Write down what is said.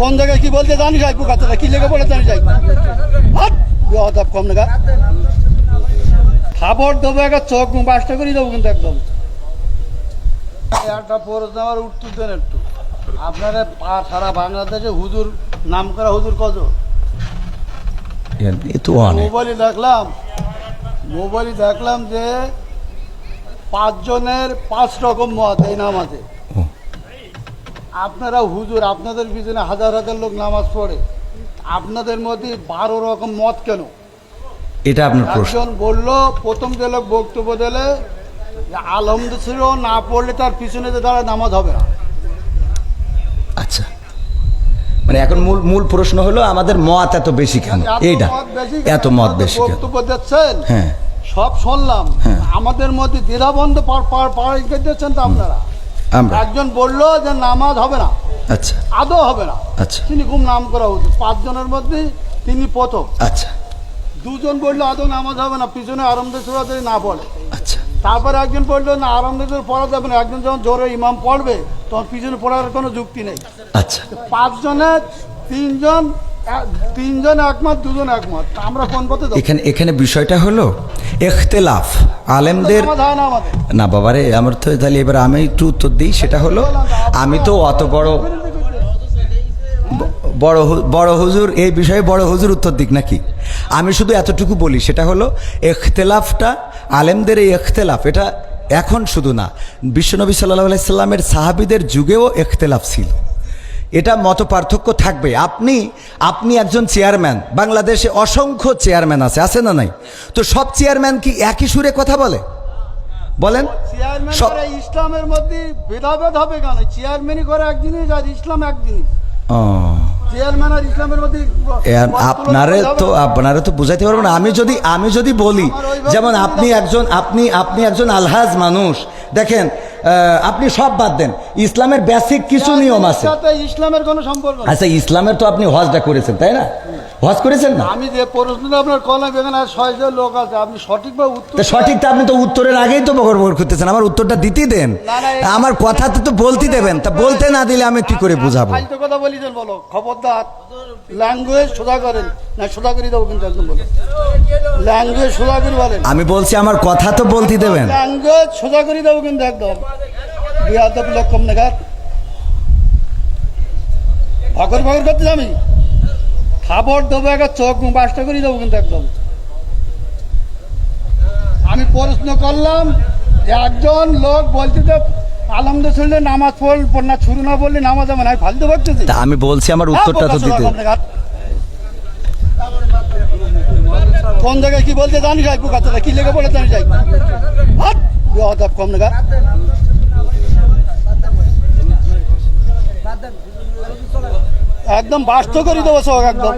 কোন জায়গায় কি বলতে জানি যাই পোকাতলা কি লেগে পড়ে জানি যাই অদাব কম না খাবার দেবো একটা চোখ বাসটা করে দেবো কিন্তু একদম একটা প্রশ্ন আমার উত্তর দেন একটু আপনারা সারা বাংলাদেশে হুজুর নাম করা হুজুর কত মোবাইলে দেখলাম যে 5 জনের 5 রকম মত এই নামাজে। আপনারা হুজুর আপনাদের পিছনে হাজার হাজার লোক নামাজ পড়ে, আপনাদের মধ্যে 12 রকম মত কেন? এটা আপনার প্রশ্ন। একজন বললো প্রথম যে লোক বক্তব্য দিলে আলহামদুলিল্লাহ না পড়লে তার পিছনে যে দাঁড়ায় নামাজ হবে না। আচ্ছা, মানে এখন মূল প্রশ্ন হলো আমাদের মত এত বেশি কেন? এইটা এত মত বেশি কেন? বক্তব্য দিচ্ছেন, হ্যাঁ সব শুনলাম, আমাদের মধ্যে দ্বিধাবন্ধ দিচ্ছেন তো আপনারা। একজন বললো যে নামাজ হবে না, আচ্ছা আদৌ হবে না, আচ্ছা তিনি খুব নাম করা হতো 5 জনের মধ্যে তিনি প্রথম। আচ্ছা, 2 জন বললো আদৌ নামাজ হবে না, পিছনে আরামদায়ক সূরা যদি না পড়ে। আচ্ছা, তারপরে একজন বললো না আরামদায়ক পড়া যাবে না, একজন যখন জোরে ইমাম পড়বে তখন পিছনে পড়ার কোনো যুক্তি নেই। আচ্ছা, 5 জনের 3 জন একমত, 2 জন একমত, আমরা কোন পথে যাব? এখানে বিষয়টা হলো ইখতিলাফ আলেমদের না বাবারে। আমার তো তাহলে এবার আমি একটু উত্তর দিই। সেটা হলো আমি তো অত বড় হুজুর এই বিষয়ে বড় হুজুর উত্তর দিক নাকি? আমি শুধু এতটুকু বলি, সেটা হলো ইখতিলাফটা আলেমদের এই ইখতিলাফ এটা এখন শুধু না, বিশ্বনবী সাল্লাল্লাহু আলাইহি সাল্লামের সাহাবীদের যুগেও ইখতিলাফ ছিল। এটা মত পার্থক্য থাকবে। আপনি একজন চেয়ারম্যান, বাংলাদেশে অসংখ্য চেয়ারম্যান আছে না নাই? তো সব চেয়ারম্যান কি একই সুরে কথা বলে? বলেন। ইসলামের মধ্যে ভেদাভেদ হবে কেন? চেয়ারম্যানই করে এক জিনিস আর ইসলাম এক জিনিস। চেয়ারম্যান আর ইসলামের মধ্যে আপনারা তো বুঝাইতে পারবেন না। আমি যদি বলি, যেমন আপনি একজন আলহাজ মানুষ, দেখেন আপনি সব বাদ দেন, ইসলামের বেসিক কিছু নিয়ম আছে। ইসলামের কোনো সম্পর্ক নেই। আচ্ছা, ইসলামের তো আপনি হজটা করেছেন তাই না? হজ করেছেন না? আমি যে প্রশ্নটা আপনার কলাম এখানে 6 জন লোক আছে, আপনি সঠিকভাবে উত্তর সঠিকটা আপনি তো উত্তরের আগেই তো বকর করতেছেন। আমার উত্তরটা দিতে দেন, আমার কথা তো বলতে দেবেন। তা বলতে না দিলে আমি কি করে বুঝাবো? ফালতু কথা বলিছেন, বলো খবরদার। ল্যাঙ্গুয়েজ সোজা করেন না, সোজা করে দেবো কিন্তু একদম বলো। ল্যাঙ্গুয়েজ সোজা করে বলেন। আমি বলছি আমার কথা তো বলতে দেবেন। ল্যাঙ্গুয়েজ সোজা করে দেবো কিন্তু একদম। বিয়াদব লোক কম নাগাদ ভগর করতে আমি খাবার দেবো একটা চোখ বাসটা করে দেবো কিন্তু একদম। আমি প্রশ্ন করলাম যে একজন লোক বলছে যে আলহামদুলিল্লাহ নামাজ পড় না, শুরু না বললে নামাজ হবে না, ফালতু ভাবতেছি। আমি বলছি আমার উত্তরটা তো দিতে। কোন জায়গায় কি বলতে জানি যাই পোকাতলা কি লেগে পড়ে জানি যাই অদাব কম না একদম বাস্ত করে দেবো সব একদম।